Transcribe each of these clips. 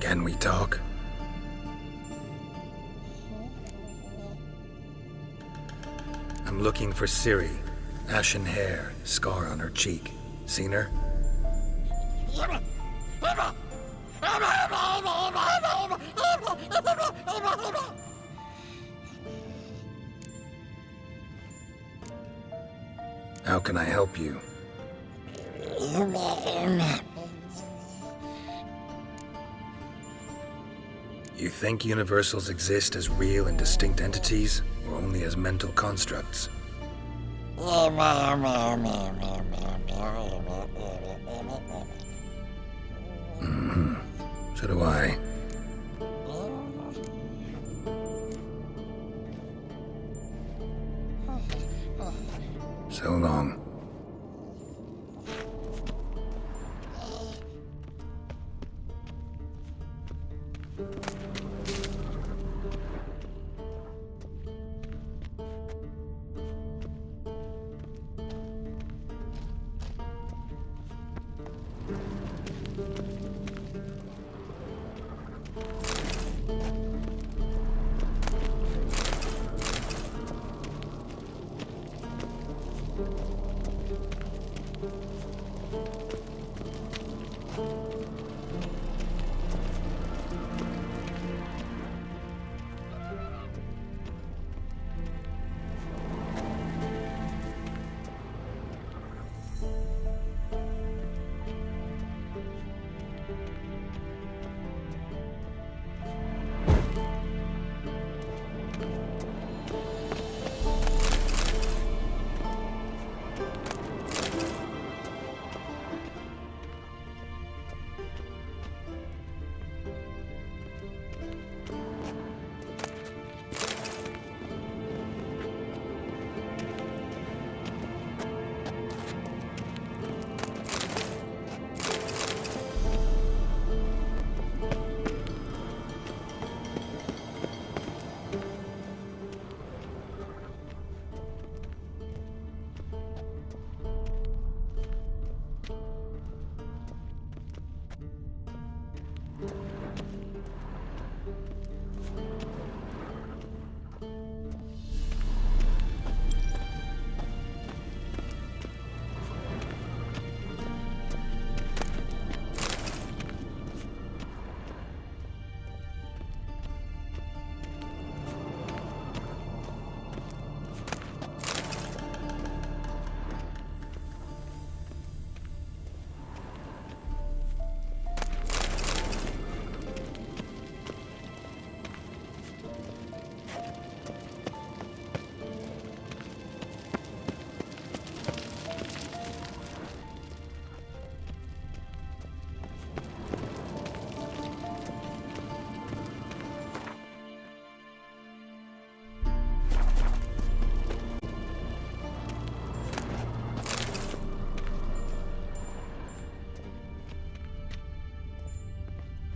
Can we talk? I'm looking for Ciri. Ashen hair, scar on her cheek. Seen her? How can I help you? You think universals exist as real and distinct entities, or only as mental constructs? So do I. So long.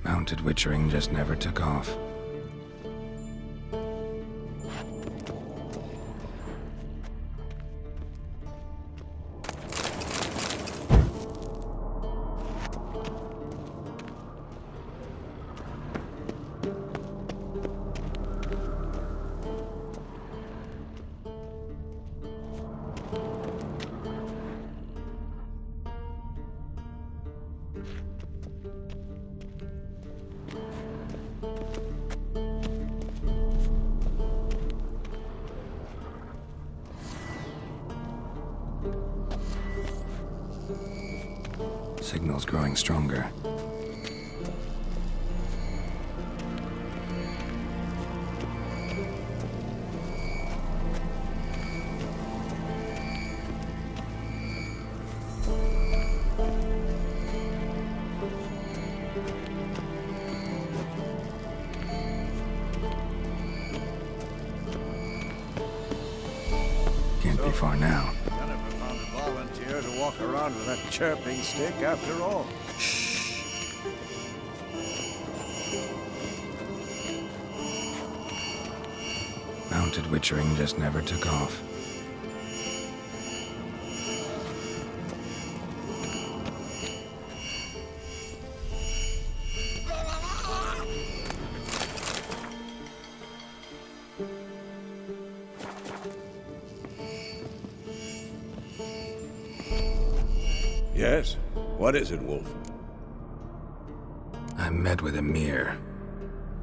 Mounted witchering just never took off. Signal's growing stronger. Can't be far now. To walk around with that chirping stick after all. Shh. Mounted witchering just never took off. Yes? What is it, Wolf? I met with Emir.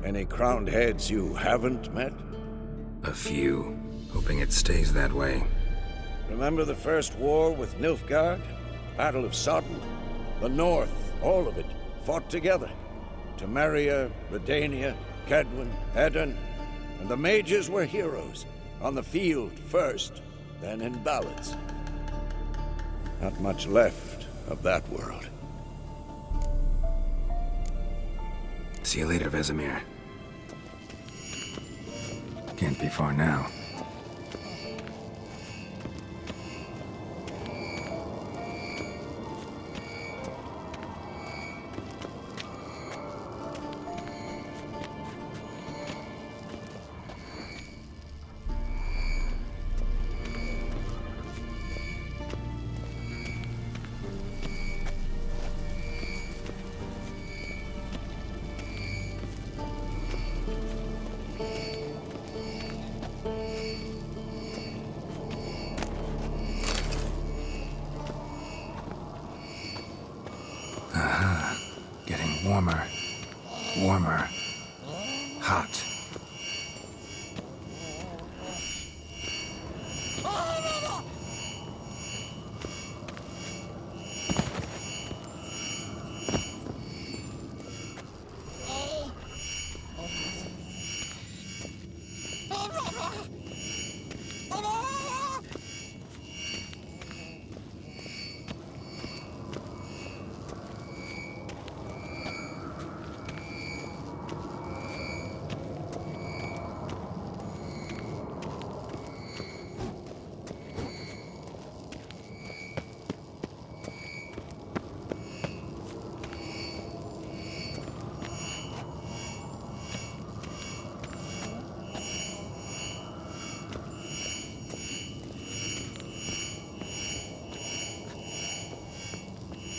Any crowned heads you haven't met? A few, hoping it stays that way. Remember the first war with Nilfgaard? Battle of Sodden? The North, all of it, fought together. Temeria, Redania, Kedwen, Edirn, and the mages were heroes. On the field first, then in ballads. Not much left of that world. See you later, Vesemir. Can't be far now. Warmer. Warmer. Hot.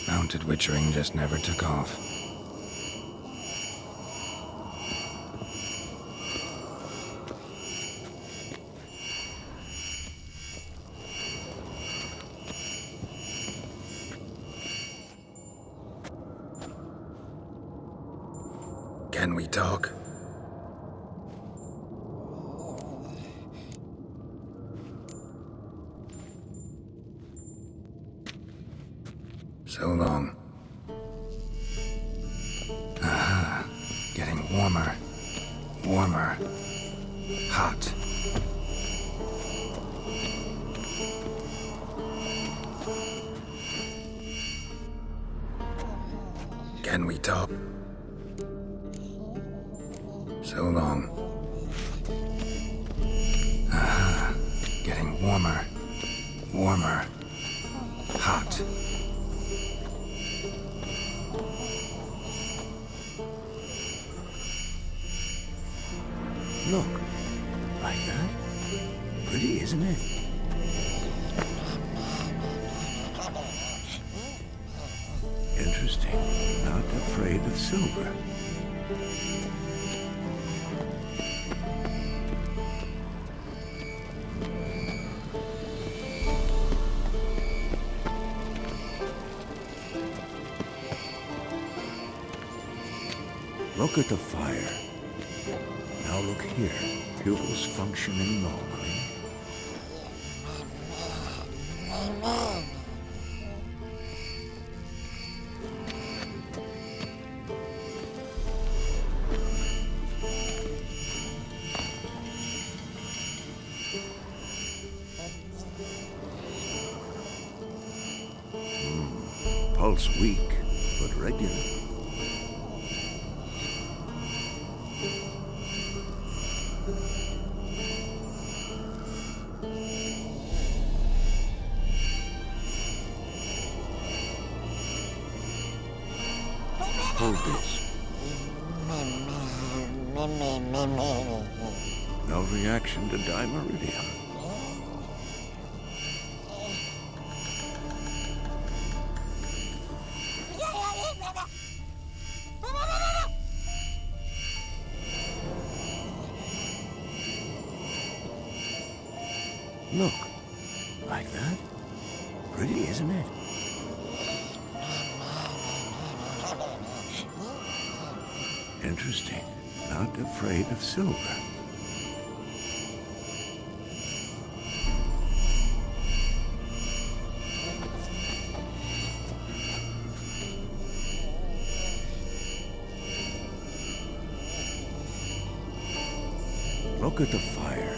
Mounted witchering just never took off. Can we talk? So long. Aha. Getting warmer. Warmer. Hot. Can we talk? So long. Aha. Getting warmer. Warmer. Hot. Look, like that? Pretty, isn't it? Interesting. Not afraid of silver. Look at the fire. Now look here. Fuel's functioning normally. Pulse weak, but regular. Hold this. No reaction to dimeridium. Look, like that? Pretty, isn't it? Interesting. Not afraid of silver. Look at the fire.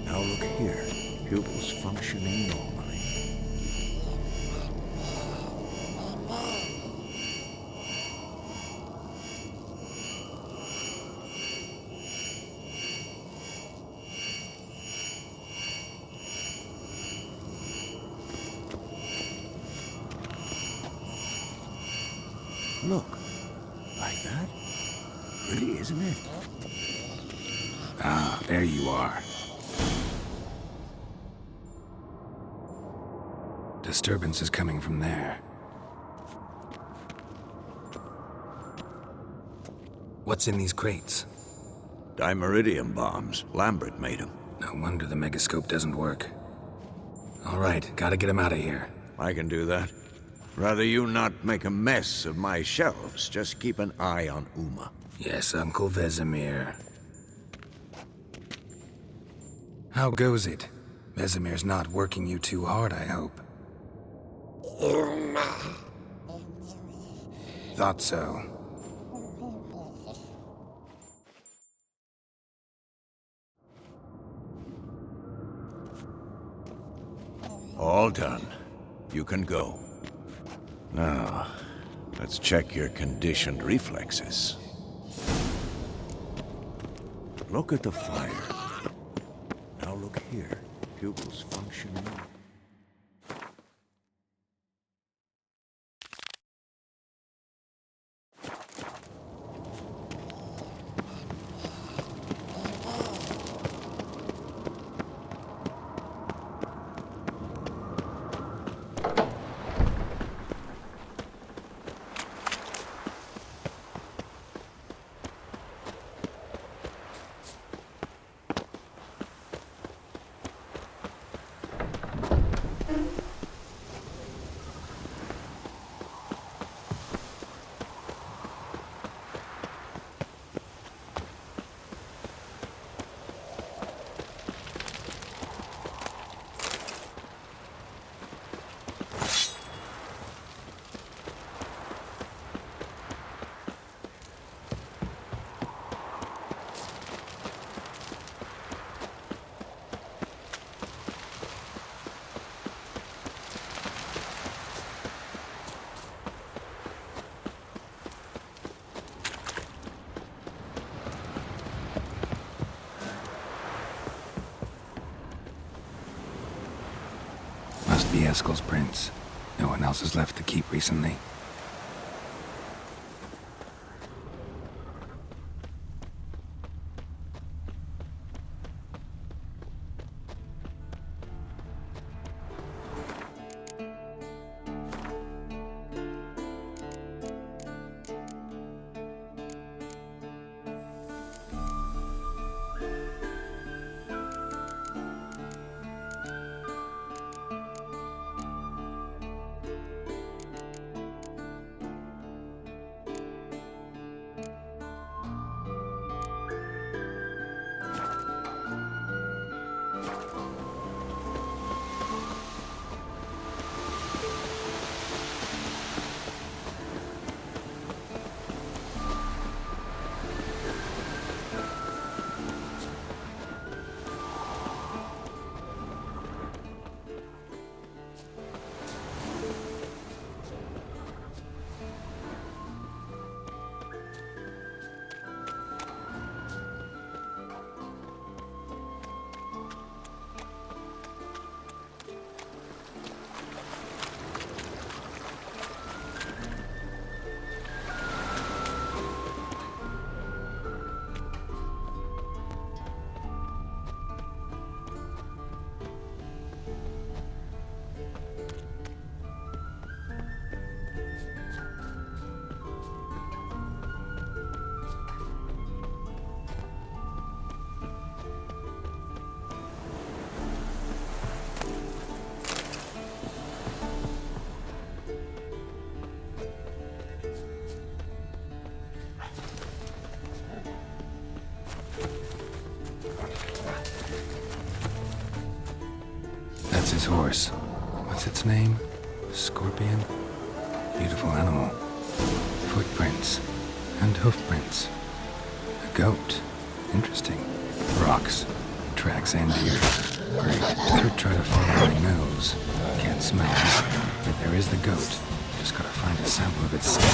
Now look here. Pupils functioning normally. Look. Like that? Pretty, isn't it? Ah, there you are. Disturbance is coming from there. What's in these crates? Dimeridium bombs. Lambert made them. No wonder the megascope doesn't work. All right, gotta get him out of here. I can do that. Rather you not make a mess of my shelves. Just keep an eye on Uma. Yes, Uncle Vesemir. How goes it? Vesemir's not working you too hard, I hope. Thought so. All done. You can go. Now, let's check your conditioned reflexes. Look at the fire. Now look here. Pupils functioning. Must be Eskel's prints. No one else is left to keep recently. horse. What's its name? Scorpion? Beautiful animal. Footprints. And hoofprints. A goat. Interesting. Rocks. Tracks and deer. Great. Could try to follow my nose. Can't smell it. But there is the goat. Just gotta find a sample of its skin.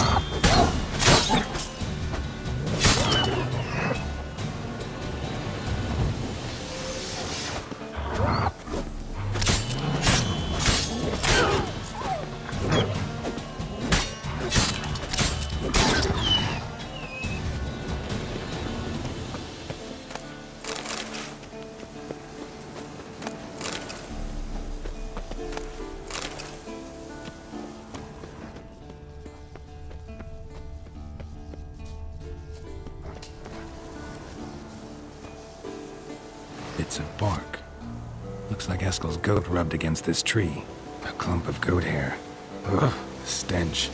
Bits of bark. Looks like Eskel's goat rubbed against this tree. A clump of goat hair. Ugh, stench.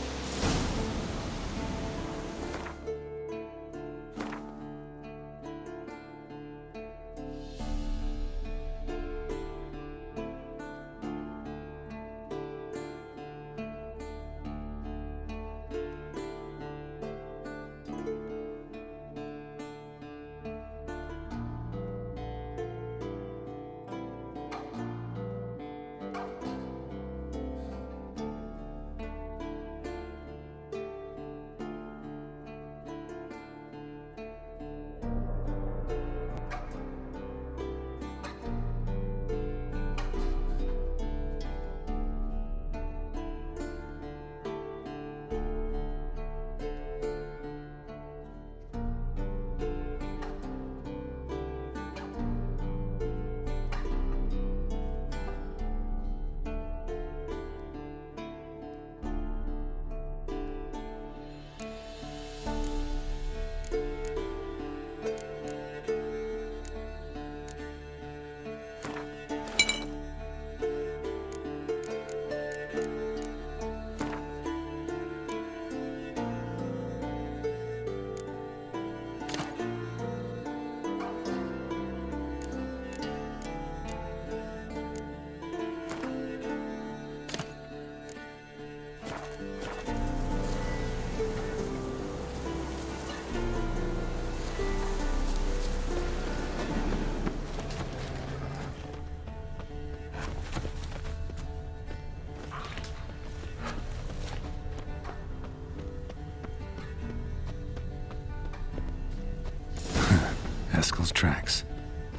Eskel's tracks.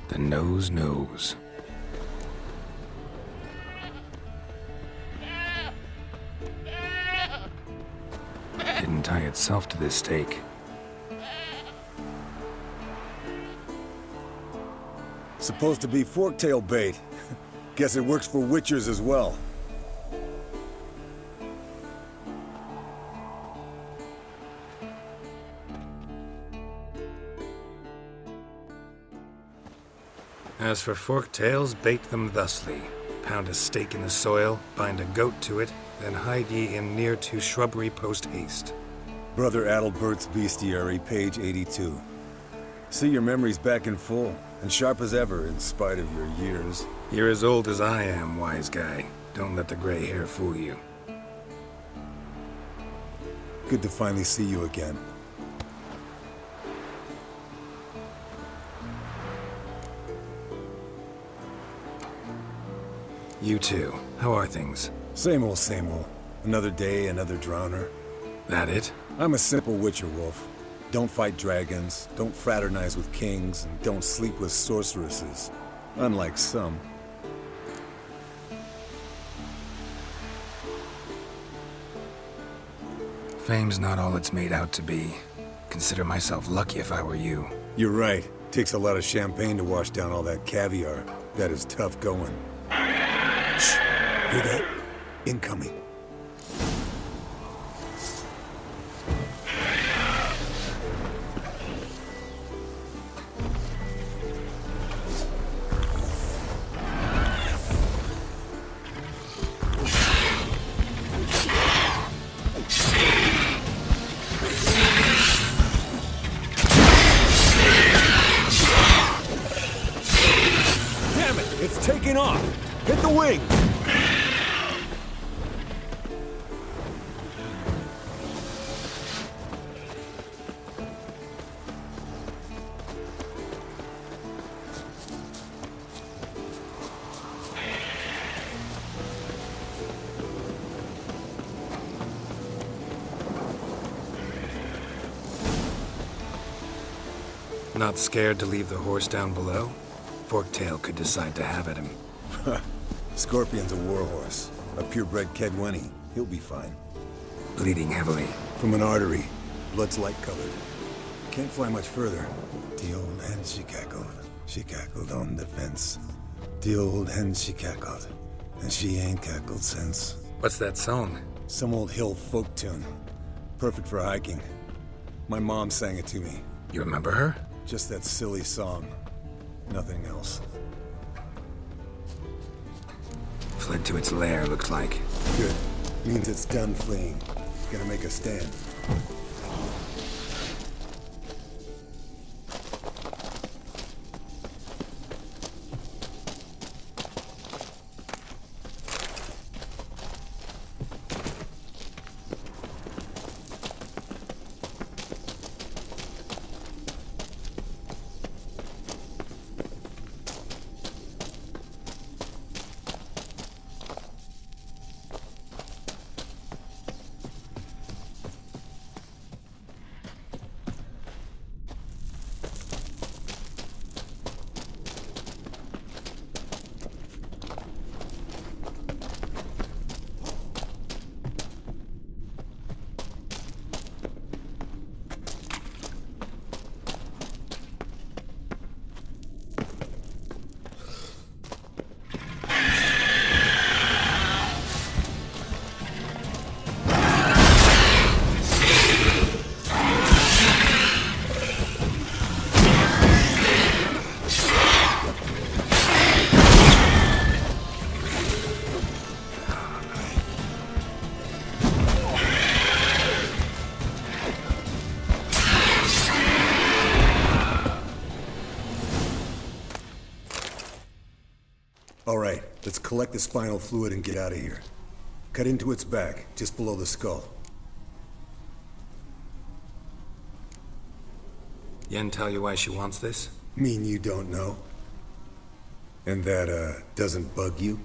The nose knows. Didn't tie itself to this stake. Supposed to be forktail bait. Guess it works for witchers as well. As for forktails, bait them thusly. Pound a stake in the soil, bind a goat to it, then hide ye in near to shrubbery post haste. Brother Adalbert's Bestiary, page 82. See, your memory's back in full, and sharp as ever, in spite of your years. You're as old as I am, wise guy. Don't let the gray hair fool you. Good to finally see you again. You too. How are things? Same old, same old. Another day, another drowner. That it? I'm a simple witcher wolf. Don't fight dragons, don't fraternize with kings, and don't sleep with sorceresses. Unlike some. Fame's not all it's made out to be. Consider myself lucky if I were you. You're right. Takes a lot of champagne to wash down all that caviar. That is tough going. Shh. Hear that? Incoming. Damn it! It's taking off! Hit the wing! Not scared to leave the horse down below? Forktail could decide to have at him. Scorpion's a warhorse. A purebred Kedwenny. He'll be fine. Bleeding heavily. From an artery. Blood's light-colored. Can't fly much further. The old hen she cackled. She cackled on the fence. The old hen she cackled. And she ain't cackled since. What's that song? Some old hill folk tune. Perfect for hiking. My mom sang it to me. You remember her? Just that silly song. Nothing else. Fled to its lair, looks like. Good. Means it's done fleeing. Gonna make a stand. All right, let's collect the spinal fluid and get out of here. Cut into its back, just below the skull. Yen tell you why she wants this? Mean you don't know? And that, doesn't bug you?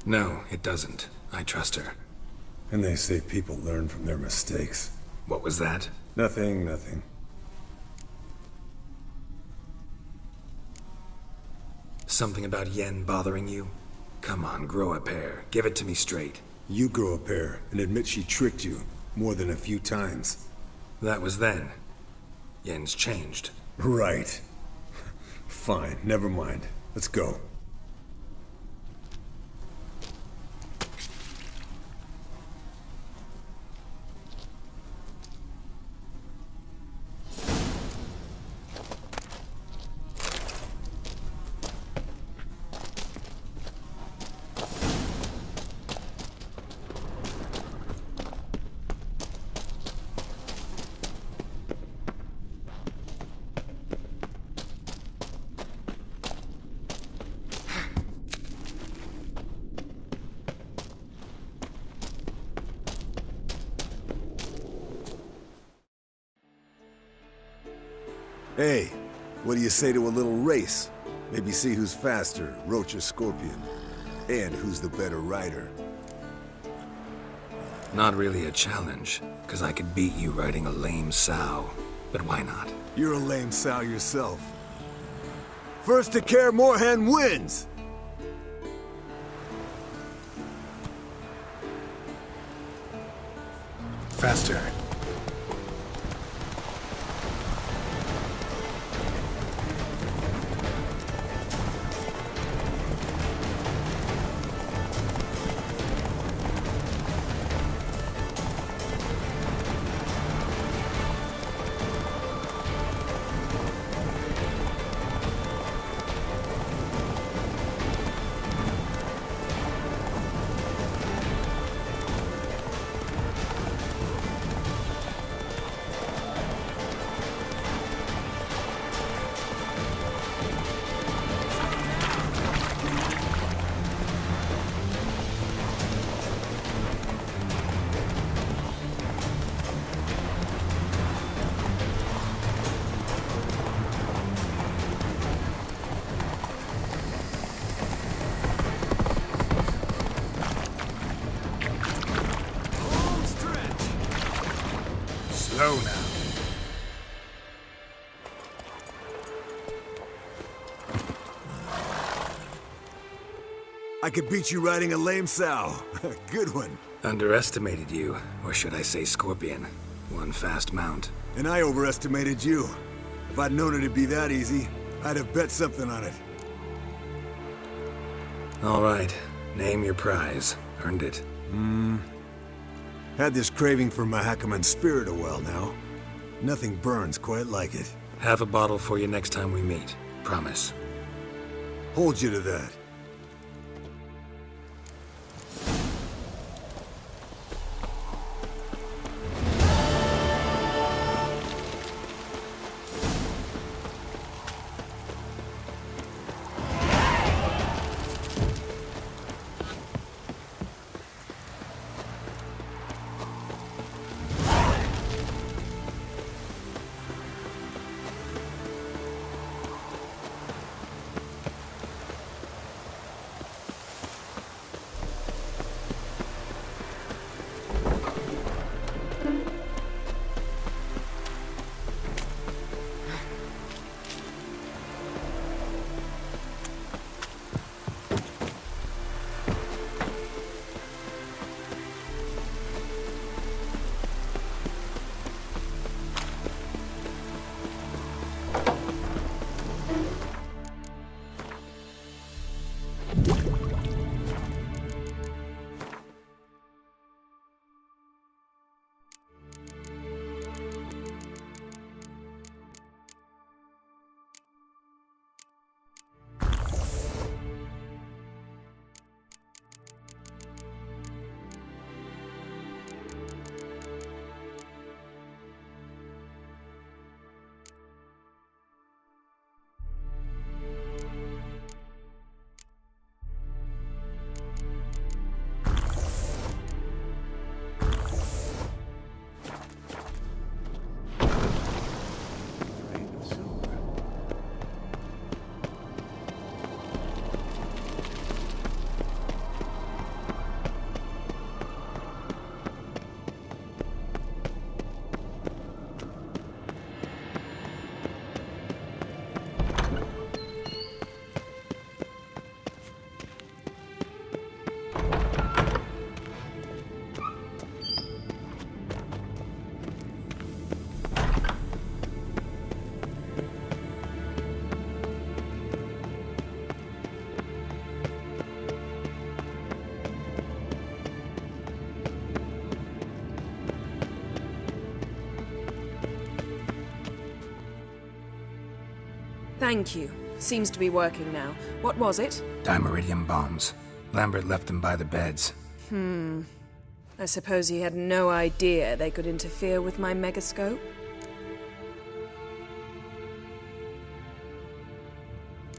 No, it doesn't. I trust her. And they say people learn from their mistakes. What was that? Nothing, nothing. Something about Yen bothering you? Come on, grow a pair. Give it to me straight. You grow a pair and admit she tricked you more than a few times. That was then. Yen's changed. Right. Fine, never mind. Let's go. Hey, what do you say to a little race? Maybe see who's faster, Roach or Scorpion. And who's the better rider. Not really a challenge, because I could beat you riding a lame sow. But why not? You're a lame sow yourself. First to Care Moorhen wins! Faster. Go now. I could beat you riding a lame sow. Good one. Underestimated you, or should I say Scorpion. One fast mount. And I overestimated you. If I'd known it'd be that easy, I'd have bet something on it. All right, name your prize. Earned it. Had this craving for Mahakaman's spirit a while now. Nothing burns quite like it. Have a bottle for you next time we meet. Promise. Hold you to that. Thank you. Seems to be working now. What was it? Dimeridium bombs. Lambert left them by the beds. I suppose he had no idea they could interfere with my megascope?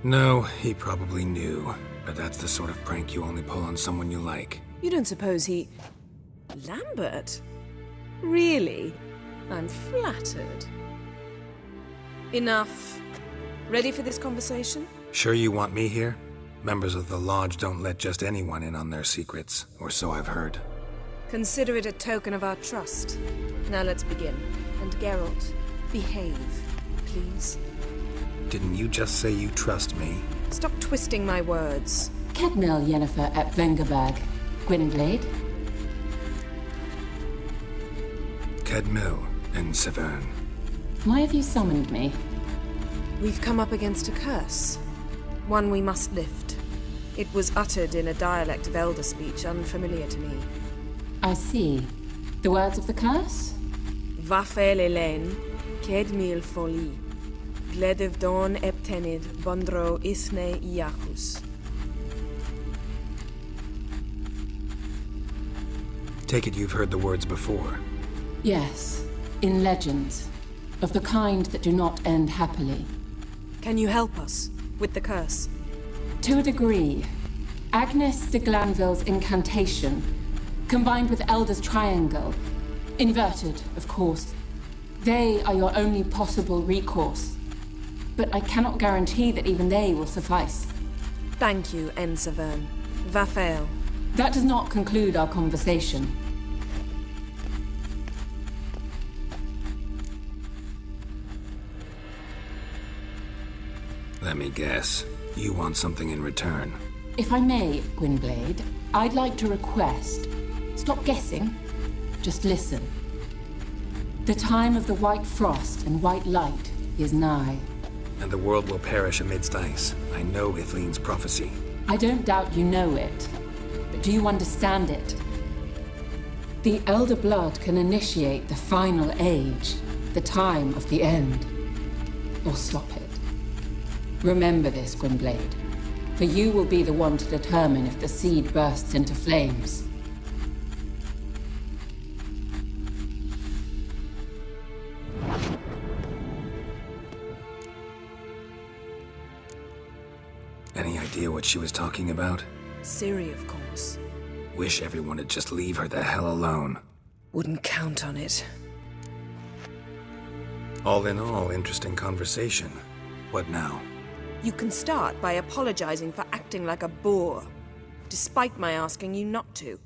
No, he probably knew. But that's the sort of prank you only pull on someone you like. You don't suppose he... Lambert? Really? I'm flattered. Enough. Ready for this conversation? Sure you want me here? Members of the Lodge don't let just anyone in on their secrets, or so I've heard. Consider it a token of our trust. Now let's begin. And Geralt, behave, please. Didn't you just say you trust me? Stop twisting my words. Cadmel Yennefer at Vengerberg. Gwynblade? Cadmel and Severn. Why have you summoned me? We've come up against a curse. One we must lift. It was uttered in a dialect of Elder speech unfamiliar to me. I see. The words of the curse? Vafel Elaine, Kedmil Foli, Gledev Don Eptenid, Bondro Isne Iakus. Take it you've heard the words before. Yes. In legends. Of the kind that do not end happily. Can you help us with the curse? To a degree. Agnes de Glanville's incantation, combined with Elder's triangle, inverted, of course. They are your only possible recourse. But I cannot guarantee that even they will suffice. Thank you, Severn. Vafel. That does not conclude our conversation. Let me guess. You want something in return. If I may, Gwynblade, I'd like to request. Stop guessing. Just listen. The time of the white frost and white light is nigh. And the world will perish amidst ice. I know Ithleen's prophecy. I don't doubt you know it. But do you understand it? The Elder Blood can initiate the final age, the time of the end. Or stop it. Remember this, Gwynblade. For you will be the one to determine if the seed bursts into flames. Any idea what she was talking about? Ciri, of course. Wish everyone would just leave her the hell alone. Wouldn't count on it. All in all, interesting conversation. What now? You can start by apologizing for acting like a boor, despite my asking you not to.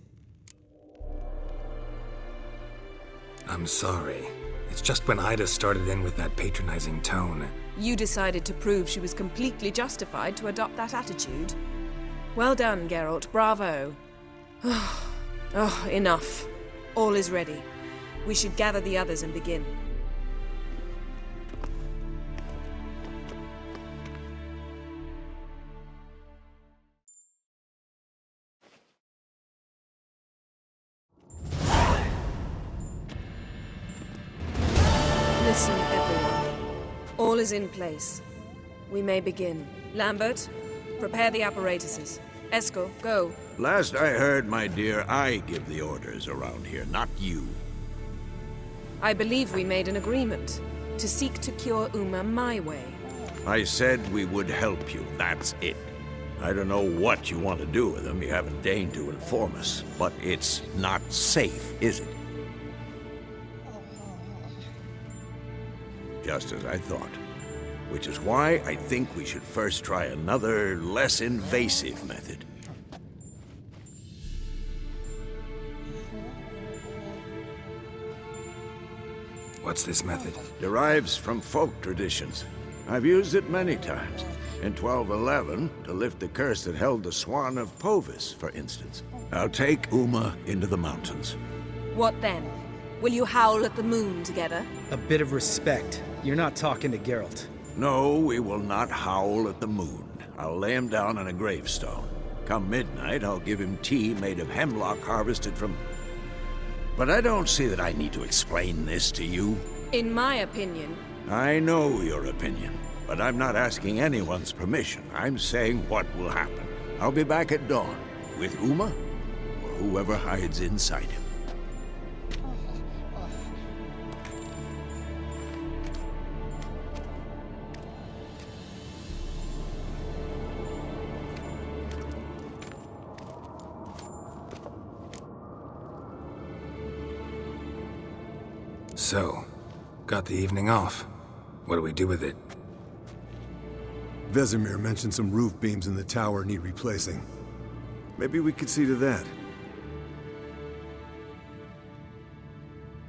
I'm sorry. It's just when Ida started in with that patronizing tone. You decided to prove she was completely justified to adopt that attitude. Well done, Geralt. Bravo. Oh, enough. All is ready. We should gather the others and begin. Listen, everyone. All is in place. We may begin. Lambert, prepare the apparatuses. Eskel, go. Last I heard, my dear, I give the orders around here, not you. I believe we made an agreement to seek to cure Uma my way. I said we would help you, that's it. I don't know what you want to do with them, you haven't deigned to inform us, but it's not safe, is it? Just as I thought. Which is why I think we should first try another, less invasive method. What's this method? Derives from folk traditions. I've used it many times. In 1211, to lift the curse that held the Swan of Povis, for instance. I'll take Uma into the mountains. What then? Will you howl at the moon together? A bit of respect. You're not talking to Geralt. No, we will not howl at the moon. I'll lay him down on a gravestone. Come midnight, I'll give him tea made of hemlock harvested from... But I don't see that I need to explain this to you. In my opinion... I know your opinion, but I'm not asking anyone's permission. I'm saying what will happen. I'll be back at dawn, with Uma, or whoever hides inside him. So, got the evening off. What do we do with it? Vesemir mentioned some roof beams in the tower need replacing. Maybe we could see to that.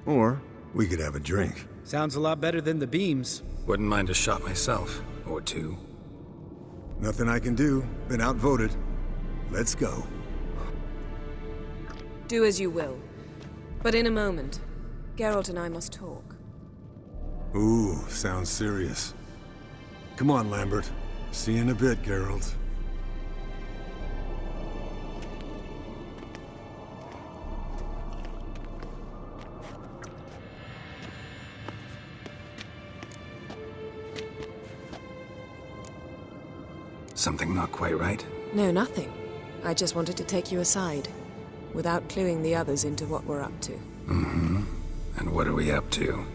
Or we could have a drink. Sounds a lot better than the beams. Wouldn't mind a shot myself, or two. Nothing I can do. Been outvoted. Let's go. Do as you will. But in a moment, Geralt and I must talk. Ooh, sounds serious. Come on, Lambert. See you in a bit, Geralt. Something not quite right? No, nothing. I just wanted to take you aside, without cluing the others into what we're up to. Mm-hmm. And what are we up to?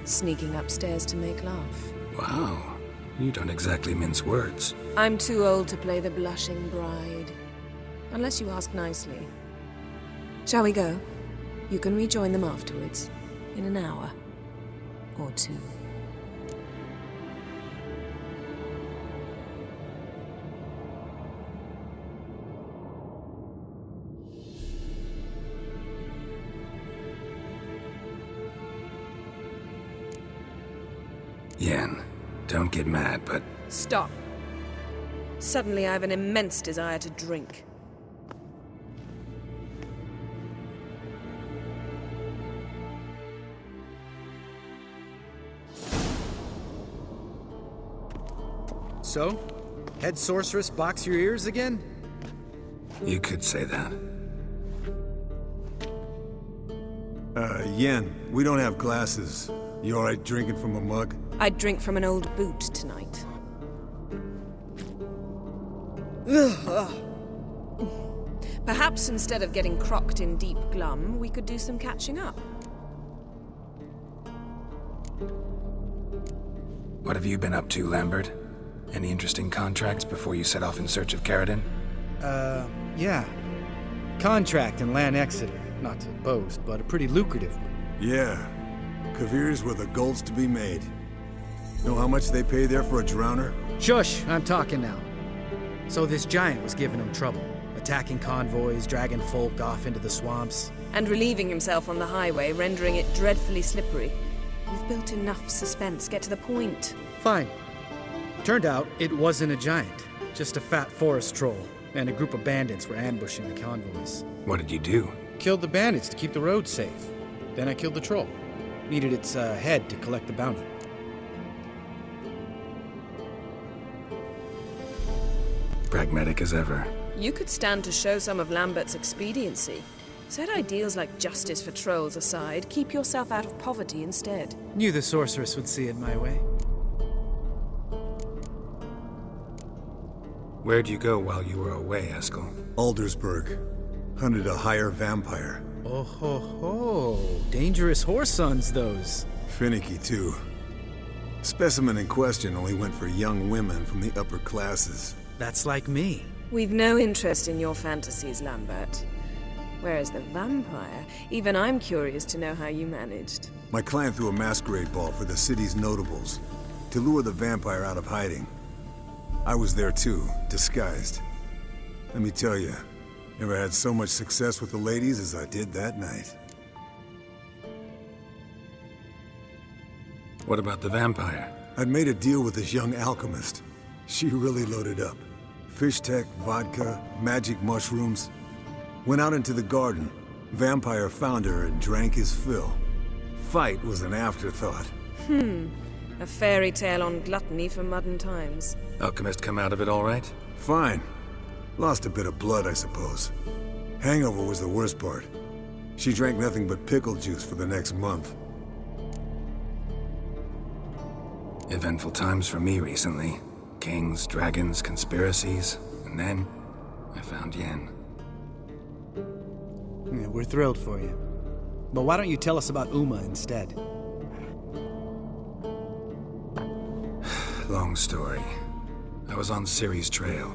Sneaking upstairs to make love. Wow. You don't exactly mince words. I'm too old to play the blushing bride. Unless you ask nicely. Shall we go? You can rejoin them afterwards. In an hour. Or two. Yen, don't get mad, but Stop. Suddenly I have an immense desire to drink. So? Head sorceress box your ears again? You could say that. Yen, we don't have glasses. You alright drinking from a mug? I'd drink from an old boot tonight. Perhaps instead of getting crocked in deep glum, we could do some catching up. What have you been up to, Lambert? Any interesting contracts before you set off in search of Caradon? Yeah. Contract in Lan Exeter. Not to boast, but a pretty lucrative one. Yeah. Kavir's were the gold's to be made. Know how much they pay there for a drowner? Shush, I'm talking now. So this giant was giving him trouble. Attacking convoys, dragging folk off into the swamps. And relieving himself on the highway, rendering it dreadfully slippery. You've built enough suspense. Get to the point. Fine. Turned out, it wasn't a giant. Just a fat forest troll. And a group of bandits were ambushing the convoys. What did you do? Killed the bandits to keep the road safe. Then I killed the troll. Needed its head to collect the bounty. Pragmatic as ever. You could stand to show some of Lambert's expediency. Set ideals like justice for trolls aside, keep yourself out of poverty instead. Knew the sorceress would see it my way. Where'd you go while you were away, Eskel? Aldersburg. Hunted a higher vampire. Oh ho ho. Dangerous whoresons, those. Finicky, too. Specimen in question only went for young women from the upper classes. That's like me. We've no interest in your fantasies, Lambert. Whereas the vampire, even I'm curious to know how you managed. My clan threw a masquerade ball for the city's notables to lure the vampire out of hiding. I was there too, disguised. Let me tell you, never had so much success with the ladies as I did that night. What about the vampire? I'd made a deal with this young alchemist. She really loaded up. Fish tech, vodka, magic mushrooms. Went out into the garden. Vampire found her and drank his fill. Fight was an afterthought. A fairy tale on gluttony for modern times. Alchemist come out of it all right? Fine. Lost a bit of blood, I suppose. Hangover was the worst part. She drank nothing but pickle juice for the next month. Eventful times for me recently. Kings, dragons, conspiracies, and then I found Yen. Yeah, we're thrilled for you. But why don't you tell us about Uma instead? Long story. I was on Ciri's trail.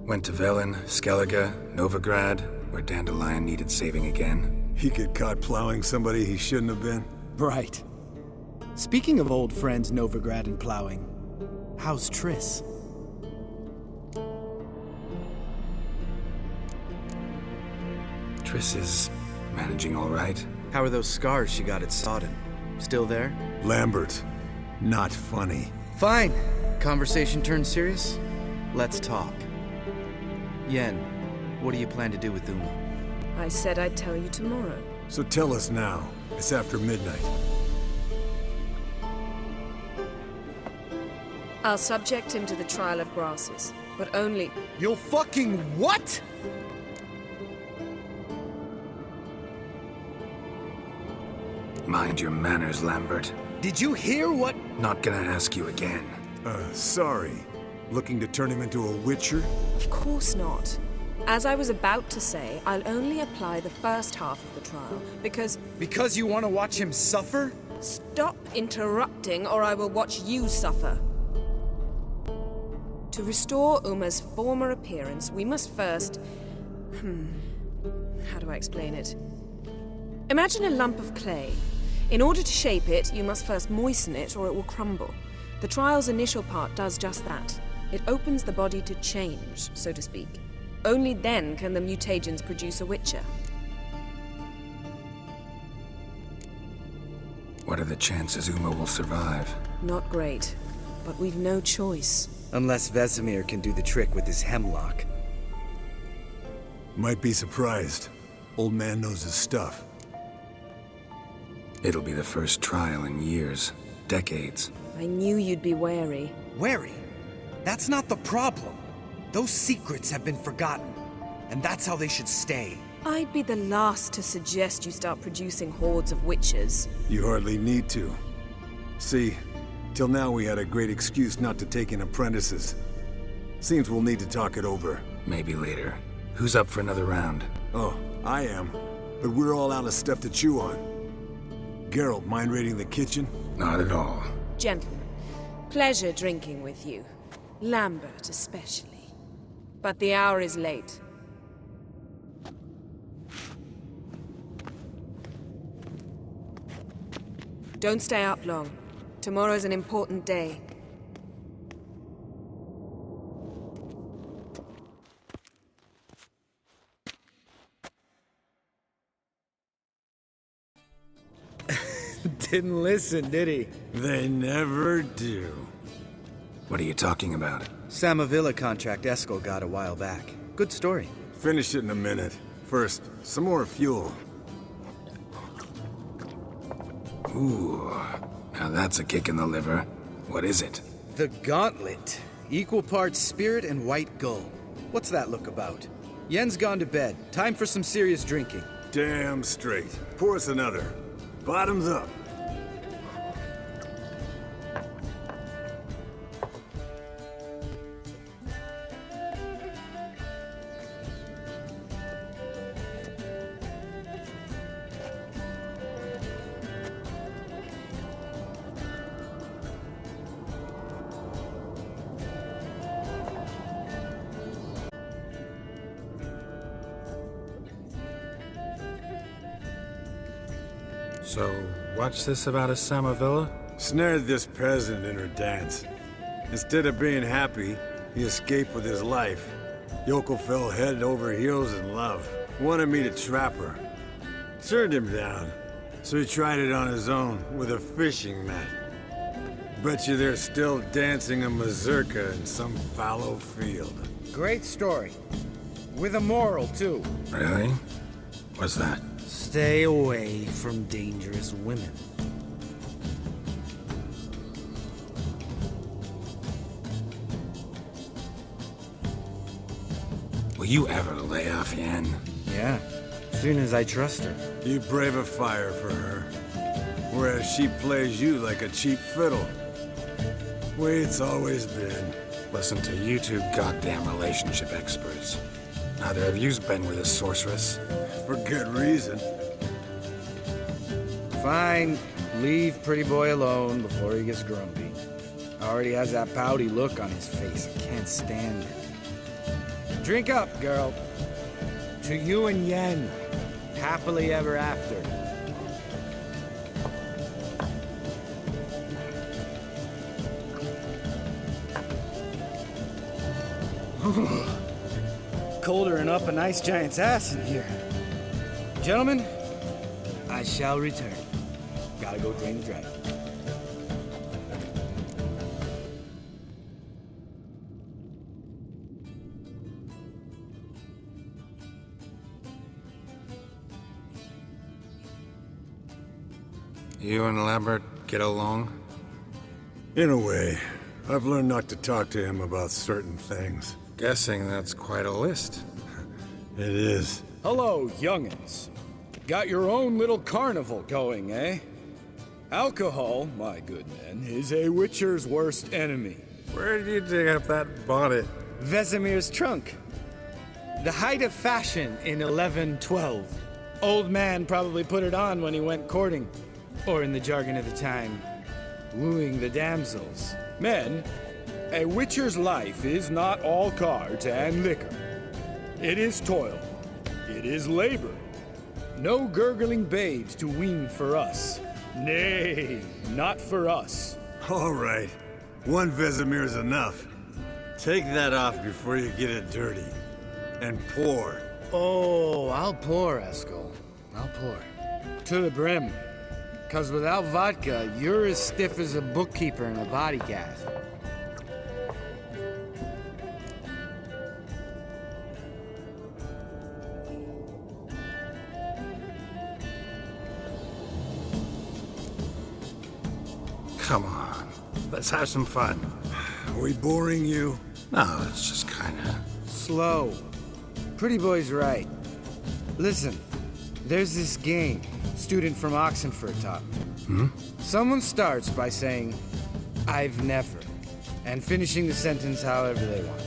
Went to Velen, Skellige, Novigrad, where Dandelion needed saving again. He get caught plowing somebody he shouldn't have been. Right. Speaking of old friends Novigrad and plowing, how's Triss? Triss is managing all right. How are those scars she got at Sodden? Still there? Lambert. Not funny. Fine. Conversation turned serious? Let's talk. Yen, what do you plan to do with Uma? I said I'd tell you tomorrow. So tell us now. It's after midnight. I'll subject him to the trial of grasses, but only... You'll fucking what? Mind your manners, Lambert. Did you hear what? Not gonna ask you again. Sorry. Looking to turn him into a witcher? Of course not. As I was about to say, I'll only apply the first half of the trial, because... Because you want to watch him suffer? Stop interrupting, or I will watch you suffer. To restore Uma's former appearance, we must first... How do I explain it? Imagine a lump of clay. In order to shape it, you must first moisten it, or it will crumble. The trial's initial part does just that. It opens the body to change, so to speak. Only then can the mutagens produce a witcher. What are the chances Uma will survive? Not great. but we've no choice. Unless Vesemir can do the trick with his hemlock. Might be surprised. Old man knows his stuff. It'll be the first trial in years, decades. I knew you'd be wary. Wary? That's not the problem. Those secrets have been forgotten, and that's how they should stay. I'd be the last to suggest you start producing hordes of witches. You hardly need to. See, till now we had a great excuse not to take in apprentices. Seems we'll need to talk it over. Maybe later. Who's up for another round? Oh, I am. But we're all out of stuff to chew on. Geralt, mind raiding the kitchen? Not at all. Gentlemen, pleasure drinking with you. Lambert especially. But the hour is late. Don't stay up long. Tomorrow's an important day. Didn't listen, did he? They never do. What are you talking about? Samavilla contract Eskel got a while back. Good story. Finish it in a minute. First, some more fuel. Ooh, now that's a kick in the liver. What is it? The Gauntlet. Equal parts spirit and white gull. What's that look about? Yen's gone to bed. Time for some serious drinking. Damn straight. Pour us another. Bottoms up. So, what's this about a Samavilla? Snared this peasant in her dance. Instead of being happy, he escaped with his life. Yoko fell head over heels in love. Wanted me to trap her. Turned him down. So he tried it on his own with a fishing net. Bet you they're still dancing a mazurka in some fallow field. Great story. With a moral, too. Really? What's that? Stay away from dangerous women. Will you ever lay off Yen? Yeah, soon as I trust her. You brave a fire for her. Whereas she plays you like a cheap fiddle. Way it's always been. Listen to you two goddamn relationship experts. Neither of you's been with a sorceress. For good reason. Fine. Leave pretty boy alone before he gets grumpy. Already has that pouty look on his face. I can't stand it. Drink up, girl. To you and Yen. Happily ever after. Colder and up a nice giant's ass in here. Gentlemen, I shall return. Gotta go drain the dragon. You and Lambert get along? In a way. I've learned not to talk to him about certain things. Guessing that's quite a list. It is. Hello, young'uns. Got your own little carnival going, eh? Alcohol, my good men, is a witcher's worst enemy. Where did you dig up that bonnet? Vesemir's trunk. The height of fashion in 1112. Old man probably put it on when he went courting. Or in the jargon of the time, wooing the damsels. Men, a witcher's life is not all cards and liquor. It is toil. It is labor. No gurgling babes to wean for us. Nay, not for us. All right. One Vesemir's enough. Take that off before you get it dirty. And pour. Oh, I'll pour, Eskel. I'll pour. To the brim. 'Cause without vodka, you're as stiff as a bookkeeper in a body cast. Come on, let's have some fun. Are we boring you? No, it's just kinda... Slow. Pretty boy's right. Listen, there's this game student from Oxenford taught me. Someone starts by saying, I've never, and finishing the sentence however they want.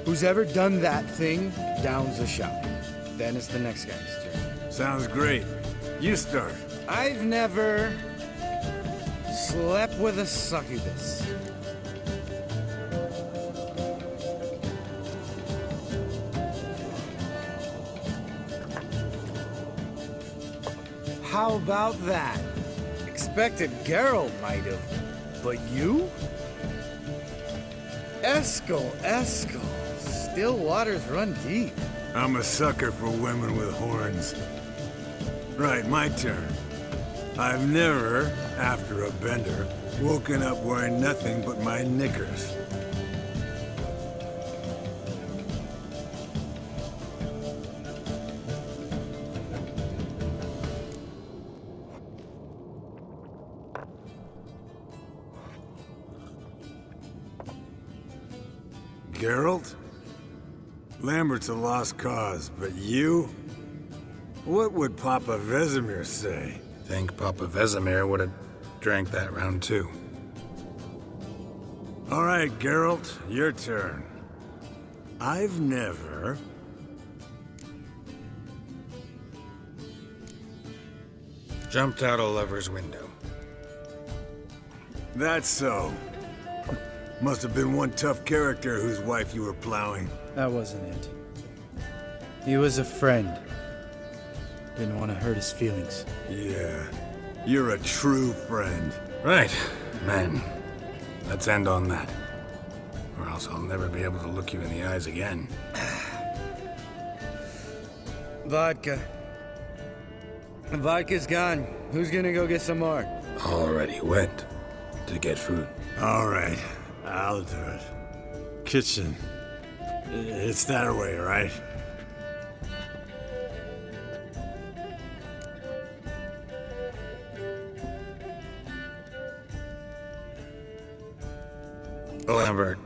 Who's ever done that thing downs a shot. Then it's the next guy's turn. Sounds great. You start. I've never slept with a succubus. How about that? Expected Geralt might have, but you? Eskel. Still waters run deep. I'm a sucker for women with horns. Right, my turn. I've never, after a bender, woken up wearing nothing but my knickers. Geralt? Lambert's a lost cause, but you? What would Papa Vesemir say? Think Papa Vesemir would have drank that round too. All right, Geralt, your turn. I've never... Jumped out a lover's window. That's so. Must have been one tough character whose wife you were plowing. That wasn't it. He was a friend. Didn't want to hurt his feelings. Yeah, you're a true friend. Right, men. Let's end on that. Or else I'll never be able to look you in the eyes again. Vodka. Vodka's gone. Who's gonna go get some more? Already went to get food. All right, I'll do it. Kitchen. It's that way, right? Lambert,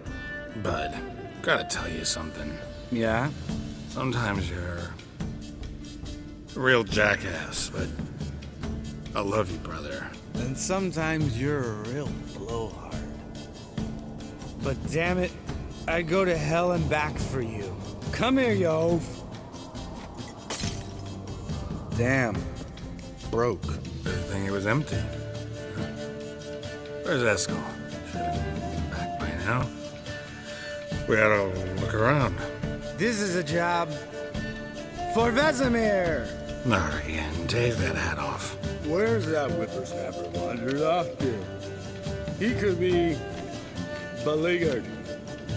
bud, gotta tell you something. Yeah? Sometimes you're a real jackass, but I love you, brother. And sometimes you're a real blowhard. But damn it, I'd go to hell and back for you. Come here, you oaf. Damn. Broke. Good thing it was empty. Where's Eskel? Should have been back by now. We ought to look around. This is a job for Vesemir. Not again. Take that hat off. Where's that whippersnapper wandered off to? He could be beleaguered,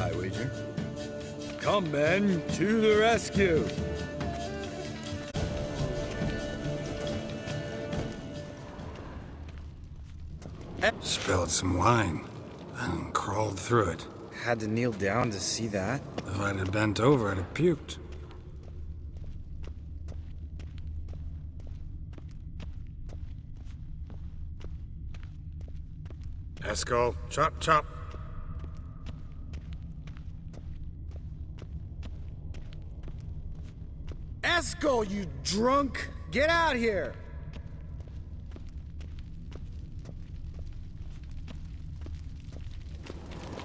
I wager. Come, men, to the rescue! Spilled some wine and crawled through it. Had to kneel down to see that. If I'd have bent over, I'd have puked. Eskel, chop, chop. Eskel, you drunk! Get out here!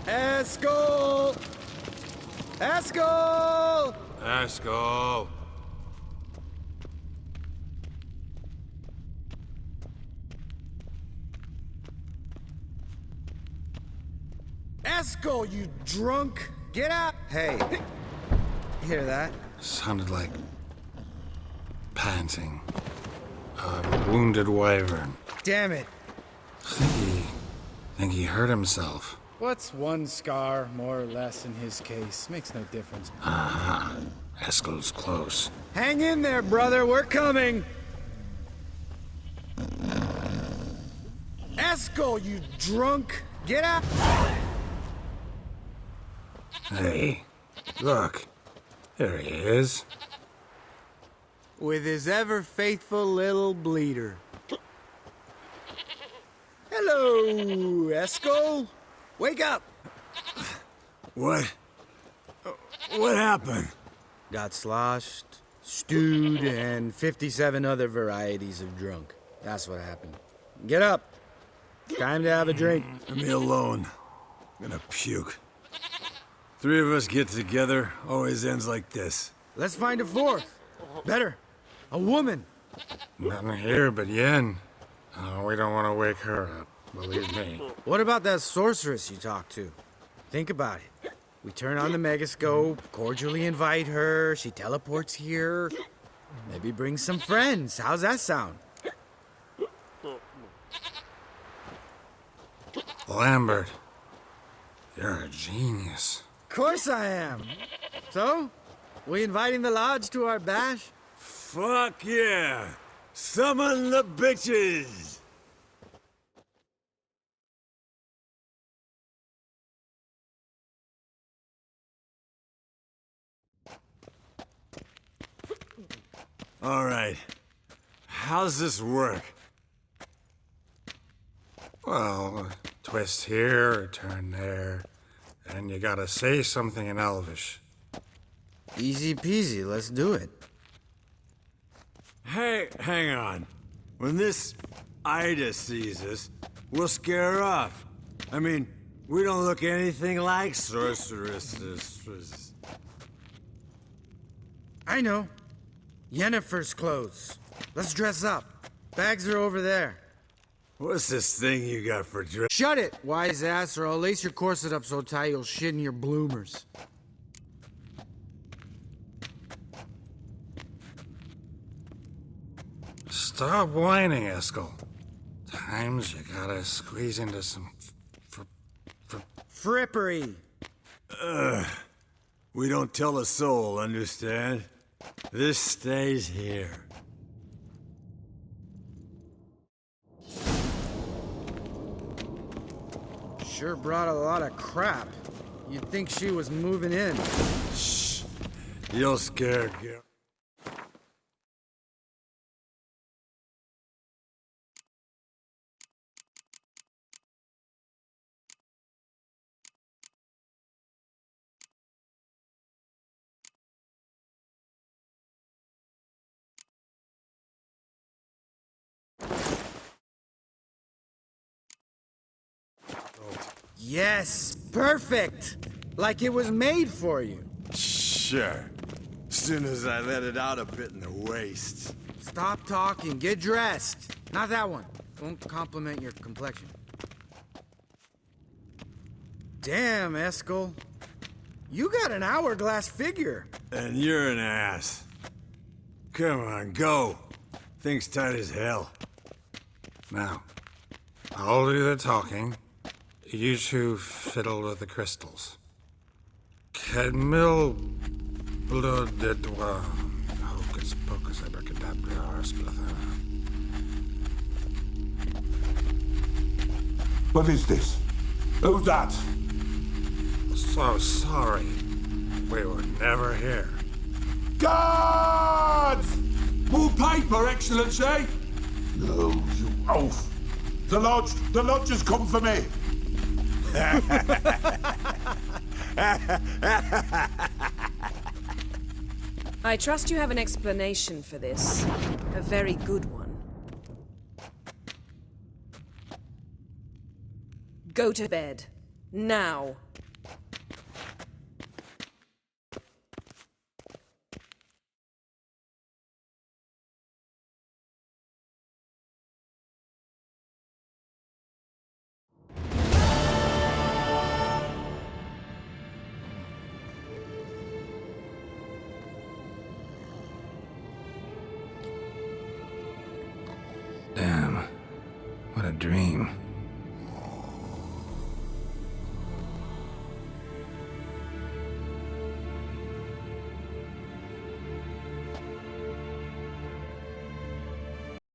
Eskel! Eskel! Eskel. Eskel, you drunk! Get out! Hey, you hear that? Sounded like panting. A wounded wyvern. Damn it! Think he hurt himself. What's one scar, more or less, in his case? Makes no difference. Ah, Eskel's close. Hang in there, brother, we're coming! Eskel, you drunk! Get out! Hey, look. There he is. With his ever-faithful little bleeder. Hello, Whoa, Esco! Wake up! What? What happened? Got sloshed, stewed, and 57 other varieties of drunk. That's what happened. Get up. Time to have a drink. Leave me alone. I'm gonna puke. Three of us get together, always ends like this. Let's find a fourth. Better. A woman. Nothing here but Yen. Oh, we don't want to wake her up, believe me. What about that sorceress you talked to? Think about it. We turn on the megascope, cordially invite her, she teleports here. Maybe bring some friends. How's that sound? Lambert, you're a genius. Of course I am. So, we inviting the lodge to our bash? Fuck yeah! Summon the bitches! All right. How's this work? Well, twist here, turn there, and you gotta say something in Elvish. Easy peasy, let's do it. Hey, hang on. When this Ida sees us, we'll scare her off. I mean, we don't look anything like sorceresses. I know. Yennefer's clothes. Let's dress up. Bags are over there. What's this thing you got for dress? Shut it, wise ass, or I'll lace your corset up so tight you'll shit in your bloomers. Stop whining, Eskel. Times you gotta squeeze into some Frippery. We don't tell a soul, understand? This stays here. Sure brought a lot of crap. You'd think she was moving in. Shh. You'll scare girl. Yes, perfect. Like it was made for you. Sure. Soon as I let it out a bit in the waist. Stop talking, get dressed. Not that one. Won't compliment your complexion. Damn, Eskel. You got an hourglass figure. And you're an ass. Come on, go. Thing's tight as hell. Now, I'll do the talking. You two fiddle with the crystals. Kedmil blood de doigt. Hocus pocus abracadabra splather. What is this? Who's that? So sorry. We were never here. Guards! More paper, Excellency! No, you oaf! The lodge has come for me! I trust you have an explanation for this. A very good one. Go to bed. Now. Damn. What a dream.